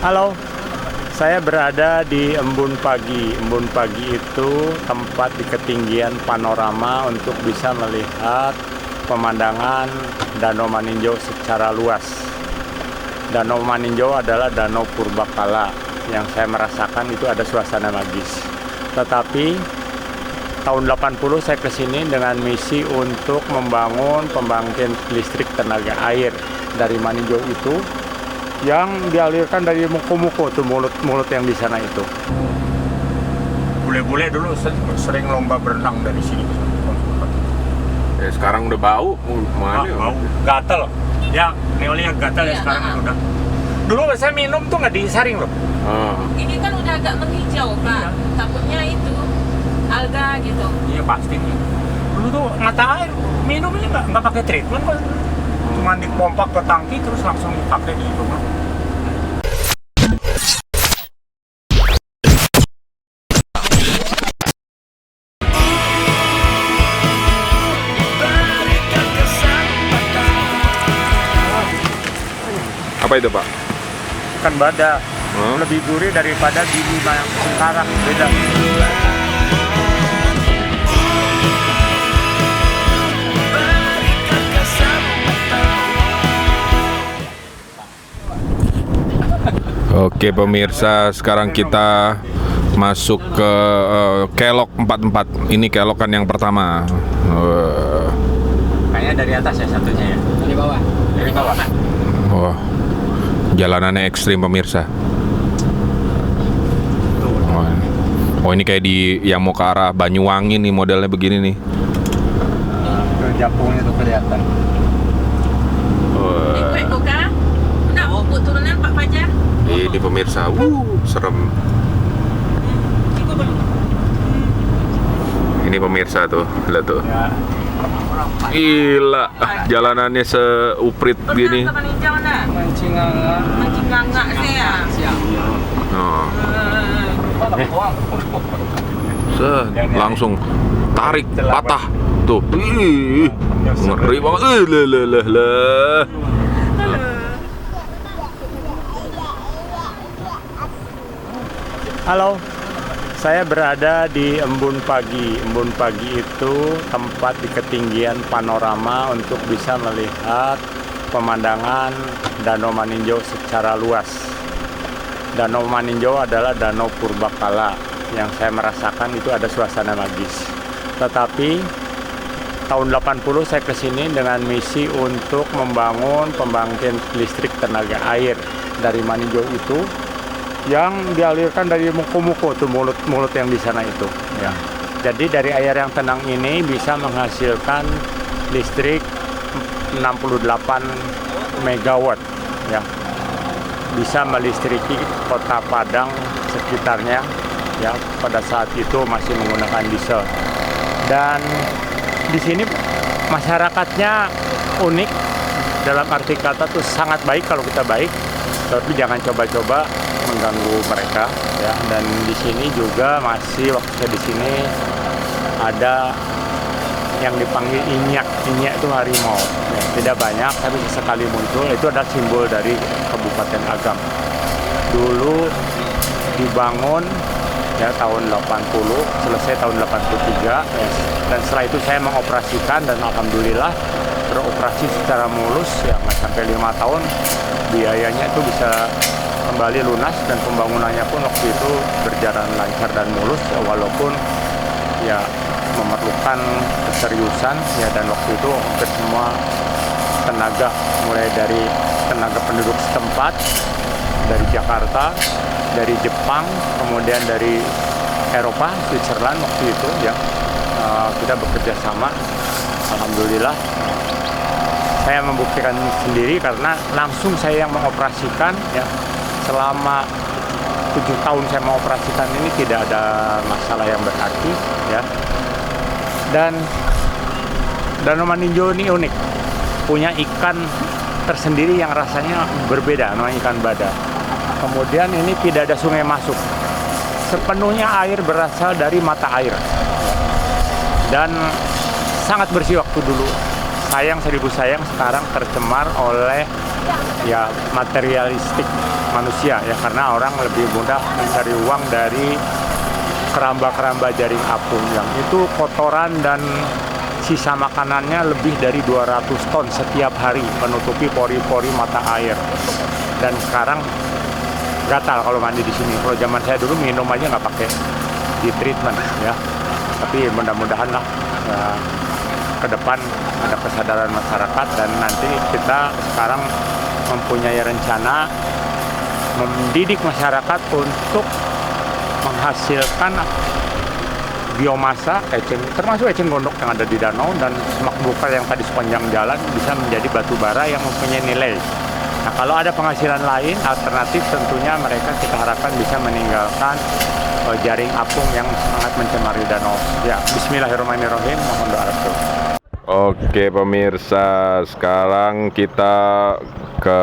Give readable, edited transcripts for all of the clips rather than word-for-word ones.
Halo, saya berada di Embun Pagi. Embun Pagi itu tempat di ketinggian panorama untuk bisa melihat pemandangan Danau Maninjau secara luas. Danau Maninjau adalah danau purbakala yang saya merasakan itu ada suasana magis. Tetapi tahun 80 saya kesini dengan misi untuk membangun pembangkit listrik tenaga air dari Maninjau itu yang dialirkan dari Muko-Muko tuh mulut yang di sana itu. Bule-bule dulu sering lomba berenang dari sini. Ya, sekarang udah bau, mana? Bau, gatel. Ya, neolnya gatel ya sekarang udah. Dulu saya minum tuh nggak disaring loh. Ini kan udah agak menghijau, Pak. Takutnya itu alga gitu. Iya pasti nih. Dulu tuh mata air minumnya nggak pakai treatment kok. Cuma dipompa ke tangki terus langsung dipakai di rumah. Apa itu, Pak? Ikan bada lebih gurih daripada gini yang sekarang, beda. Oke pemirsa, sekarang kita masuk ke Kelok 44. Ini kelokan yang pertama. Kayaknya dari atas ya satunya ya. Dari bawah. Dari bawah. Wah, jalanannya ekstrim pemirsa. Oh ini kayak di yang mau ke arah Banyuwangi nih, modelnya begini nih. Japungnya tuh kelihatan. Ikut kah? Nak buat turunan Pak Fajar? Ini pemirsa, serem. Ini pemirsa tuh, lihat tuh. Ya. Gila, jalanannya seuprit gini. Mancing nganga saya. Oh. Langsung tarik, patah. Tuh. Ih, ngeri banget. Lah. Halo, saya berada di Embun Pagi. Embun Pagi itu tempat di ketinggian panorama untuk bisa melihat pemandangan Danau Maninjau secara luas. Danau Maninjau adalah danau purbakala yang saya merasakan itu ada suasana magis. Tetapi tahun 80 saya kesini dengan misi untuk membangun pembangkit listrik tenaga air dari Maninjau itu yang dialirkan dari Muko-Muko tuh mulut yang di sana itu ya. Jadi dari air yang tenang ini bisa menghasilkan listrik 68 megawatt ya. Bisa melistriki kota Padang sekitarnya ya, pada saat itu masih menggunakan diesel. Dan di sini masyarakatnya unik, dalam arti kata tuh sangat baik kalau kita baik, tapi jangan coba-coba mengganggu mereka ya. Dan di sini juga masih waktu saya di sini ada yang dipanggil inyak itu harimau ya, tidak banyak tapi sekali muncul. Itu adalah simbol dari Kabupaten Agam. Dulu dibangun ya tahun 80, selesai tahun 83 ya. Dan setelah itu saya mengoperasikan dan alhamdulillah beroperasi secara mulus ya, nggak sampai 5 tahun biayanya itu bisa kembali lunas dan pembangunannya pun waktu itu berjalan lancar dan mulus ya, walaupun ya memerlukan keseriusan ya. Dan waktu itu hampir semua tenaga, mulai dari tenaga penduduk setempat dari Jakarta, dari Jepang, kemudian dari Eropa, Switzerland waktu itu ya, kita bekerja sama. Alhamdulillah saya membuktikan sendiri karena langsung saya yang mengoperasikan ya. Selama 7 tahun saya mengoperasikan ini tidak ada masalah yang berarti ya. Dan Danau Maninjau ini unik, punya ikan tersendiri yang rasanya berbeda, namanya ikan bada. Kemudian ini tidak ada sungai masuk, sepenuhnya air berasal dari mata air dan sangat bersih waktu dulu. Sayang seribu sayang sekarang tercemar oleh ya materialistik manusia ya, karena orang lebih mudah mencari uang dari keramba-keramba jaring apung yang itu kotoran dan sisa makanannya lebih dari 200 ton setiap hari menutupi pori-pori mata air. Dan sekarang gatal kalau mandi di sini. Kalau zaman saya dulu minum aja nggak pakai di treatment ya. Tapi mudah-mudahan lah ke depan ada kesadaran masyarakat, dan nanti kita sekarang mempunyai rencana mendidik masyarakat untuk menghasilkan biomasa eceng, termasuk eceng gondok yang ada di danau, dan semak belukar yang tadi sepanjang jalan bisa menjadi batu bara yang mempunyai nilai. Nah, kalau ada penghasilan lain alternatif, tentunya mereka kita harapkan bisa meninggalkan jaring apung yang sangat mencemari danau. Ya, bismillahirrahmanirrahim, mohon doa restu. Oke pemirsa, sekarang kita ke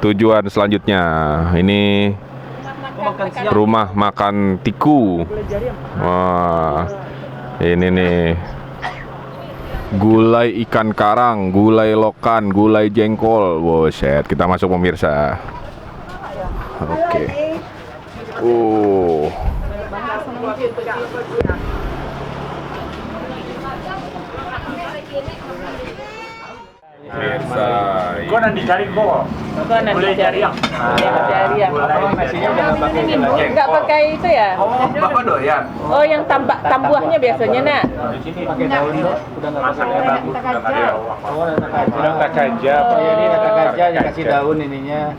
tujuan selanjutnya. Ini rumah makan Tiku. Wah, ini nih gulai ikan karang, gulai lokan, gulai jengkol. Buset, kita masuk pemirsa. Oke. Pemirsa, Kau nanti cari kok. Boleh cari yang. Nggak pakai itu ya? Bapak doyan. Oh, yang tambuahnya biasanya nak. Pakai daun tuh udah nggak pakai bagus, udah nggak caja. Ini kata caja dikasih daun ininya.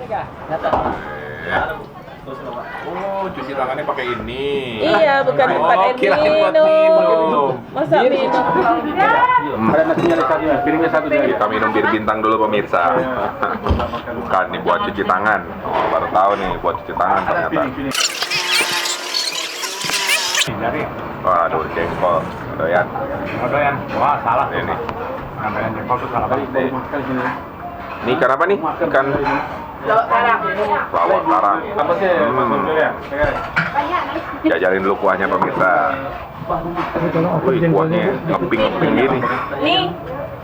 Oh, cuci tangannya pakai ini. Iya, bukan tempat air minum. Masa minum? Ada nasinya satu, piringnya satu dia. Kita minum bir bintang dulu pemirsa. Bukan nih buat cuci tangan. Oh, baru tahu nih buat cuci tangan ternyata. Waduh, jengkol. Doyan. Doyan. Wah, salah. Ini. Namanya jengkol itu salah. Ini ikan apa nih? Ikan lawak karang. Apa sih? Jajalin dulu kuahnya pemirsa. Wih, kuahnya ngeping-ngeping gini. Nih,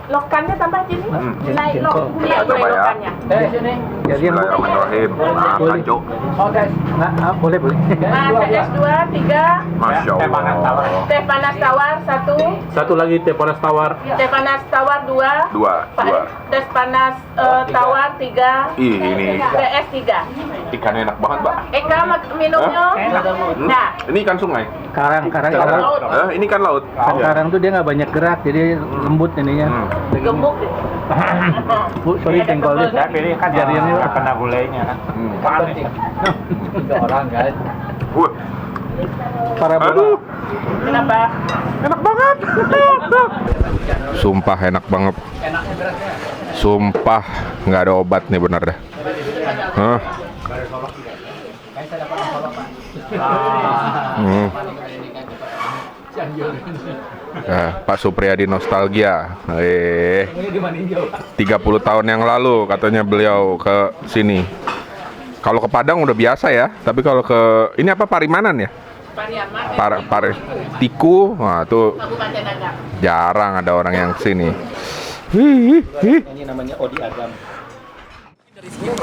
lokannya tambah sini. Naik lok. Iya, Coba ya. lokannya. Sini. Bismillahirrahmanirrahim. Nah, kancuk. Oke. Nah, boleh. Nah, TS 2, 3. Masya Allah. Teh panas tawar 1. Satu lagi teh panas tawar. Teh panas tawar 2. Dua. Teh panas tawar 3. Ih, ini TS 3. ikannya enak banget, Mbak. Eka minumnya. Nah, Ini ikan sungai. Karang. Ini ikan laut. Karang tuh dia nggak banyak gerak, jadi lembut ininya. gemuk deh. Bu, sorry jengkolnya. Saya pilih kan Jariannya kena gulainya kan. Tiga orang kan. Wah, Parabola. aduh, Kenapa? enak banget. Sumpah enak banget. Sumpah nggak ada obat nih bener dah. Hah? Pak Supriyadi nostalgia. 30 tahun yang lalu katanya beliau ke sini. Kalau ke Padang udah biasa ya, tapi kalau ke ini apa Parimanan ya? Pariaman. Tiku, wah tuh Kabupaten Agam. jarang ada orang yang kesini. Ini namanya Odi Agam.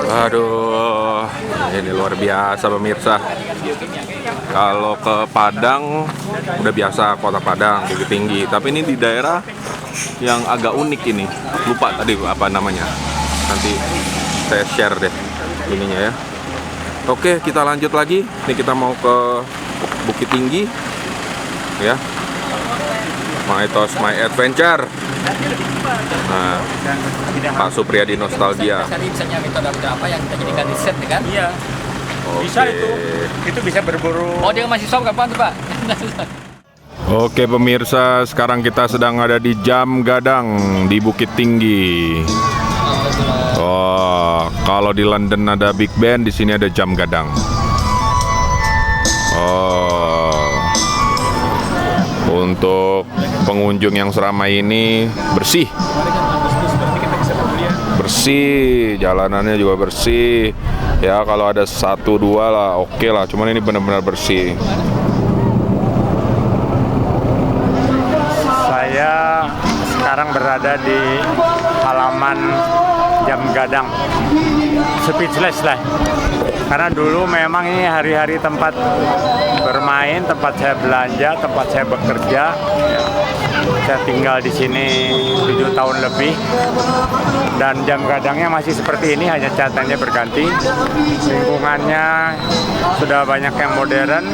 Aduh, ini luar biasa pemirsa. Kalau ke Padang udah biasa kota Padang Bukit Tinggi, tapi ini di daerah yang agak unik ini. Lupa tadi apa namanya. Nanti saya share deh ininya ya. Oke, kita lanjut lagi. Ini kita mau ke Bukit Tinggi, ya. My Toast My Adventure. Nah, Pak Supriyadi nostalgia. Cari misalnya metode apa yang kita jadikan riset kan? Iya. Bisa itu bisa berburu. Oh dia masih sob kapan tuh Pak? Oke pemirsa, sekarang kita sedang ada di Jam Gadang di Bukit Tinggi. Oh, kalau di London ada Big Ben, di sini ada Jam Gadang. Oh, untuk pengunjung yang seramai ini bersih, jalanannya juga bersih. Ya kalau ada 1-2 lah, oke lah. Cuman ini benar-benar bersih. Saya Saya sekarang berada di halaman Jam Gadang. Speechless lah. Karena dulu memang ini hari-hari tempat bermain, tempat saya belanja, tempat saya bekerja. Ya. Saya tinggal di sini 7 tahun lebih. Dan Jam Gadangnya masih seperti ini, hanya catatannya berganti. Lingkungannya sudah banyak yang modern.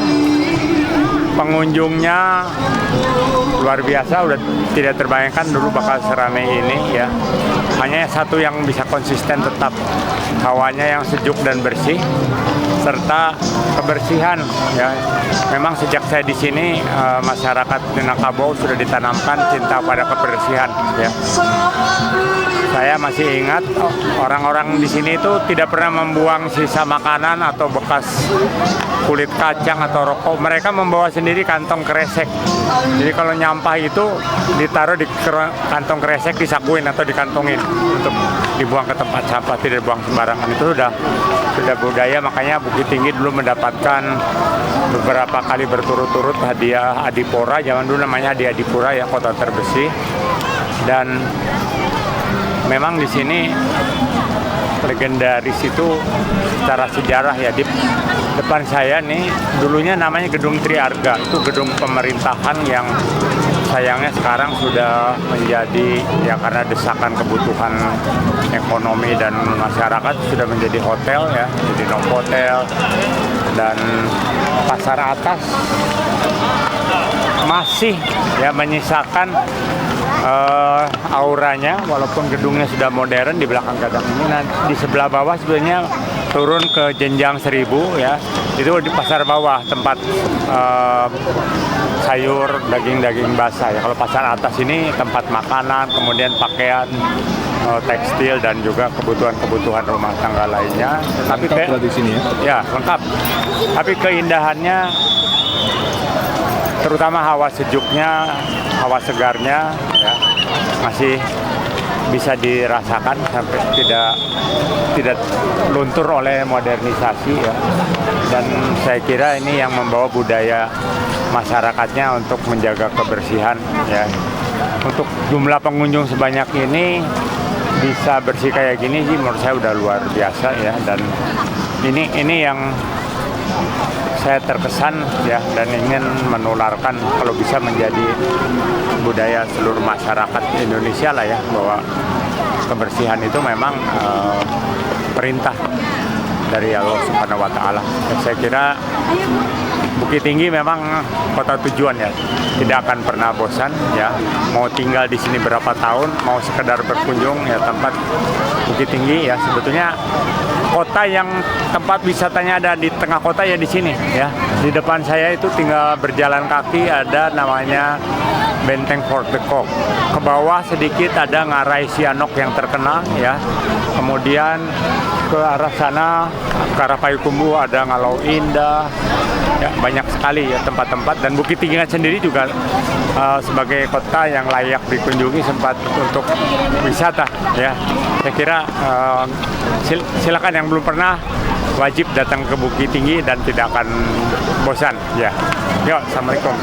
Pengunjungnya luar biasa, udah tidak terbayangkan dulu bakal seramai ini ya. Hanya satu yang bisa konsisten tetap, hawanya yang sejuk dan bersih serta kebersihan ya. Memang sejak saya di sini masyarakat Minangkabau sudah ditanamkan cinta pada kebersihan ya. Saya masih ingat orang-orang di sini itu tidak pernah membuang sisa makanan atau bekas kulit kacang atau rokok. Mereka membawa sendiri kantong kresek. Jadi kalau nyampah itu ditaruh di kantong kresek, disakuin atau dikantongin untuk dibuang ke tempat sampah, tidak dibuang sembarangan. Itu sudah budaya, makanya Bukit Tinggi dulu mendapatkan beberapa kali berturut-turut hadiah Adipura. Zaman dulu namanya hadiah Adipura ya, kota terbersih. Dan memang di sini legendaris itu secara sejarah ya. Di depan saya nih dulunya namanya Gedung Triarga, itu gedung pemerintahan yang sayangnya sekarang sudah menjadi ya karena desakan kebutuhan ekonomi dan masyarakat sudah menjadi hotel ya, jadi Novotel. Dan pasar atas masih ya menyisakan auranya walaupun gedungnya sudah modern di belakang Gadang ini. Nah, di sebelah bawah sebenarnya turun ke jenjang 1000 ya, itu di pasar bawah tempat sayur, daging basah ya. Kalau pasar atas ini tempat makanan, kemudian pakaian, tekstil dan juga kebutuhan rumah tangga lainnya. Tapi lengkap di sini ya? Ya lengkap. Tapi keindahannya terutama hawa sejuknya, hawa segarnya ya, masih bisa dirasakan sampai tidak luntur oleh modernisasi ya. Dan saya kira ini yang membawa budaya masyarakatnya untuk menjaga kebersihan ya. Untuk jumlah pengunjung sebanyak ini bisa bersih kayak gini sih menurut saya udah luar biasa ya. Dan ini yang saya terkesan ya, dan ingin menularkan kalau bisa menjadi budaya seluruh masyarakat Indonesia lah ya, bahwa kebersihan itu memang perintah dari Allah Subhanahu wa Ta'ala. Saya kira Bukit Tinggi memang kota tujuan ya, tidak akan pernah bosan ya. Mau tinggal di sini berapa tahun, mau sekedar berkunjung ya, tempat Bukit Tinggi ya sebetulnya kota yang tempat wisatanya ada di tengah kota ya di sini ya. Di depan saya itu tinggal berjalan kaki ada namanya Benteng Fort de Kock. Ke bawah sedikit ada Ngarai Sianok yang terkenal ya. Kemudian ke arah sana, ke arah Payakumbuh ada Ngalau Indah. Ya, banyak sekali ya tempat-tempat, dan Bukit Tinggi sendiri juga sebagai kota yang layak dikunjungi sempat untuk wisata ya. Saya kira silakan yang belum pernah wajib datang ke Bukit Tinggi dan tidak akan bosan ya. Yuk, assalamualaikum.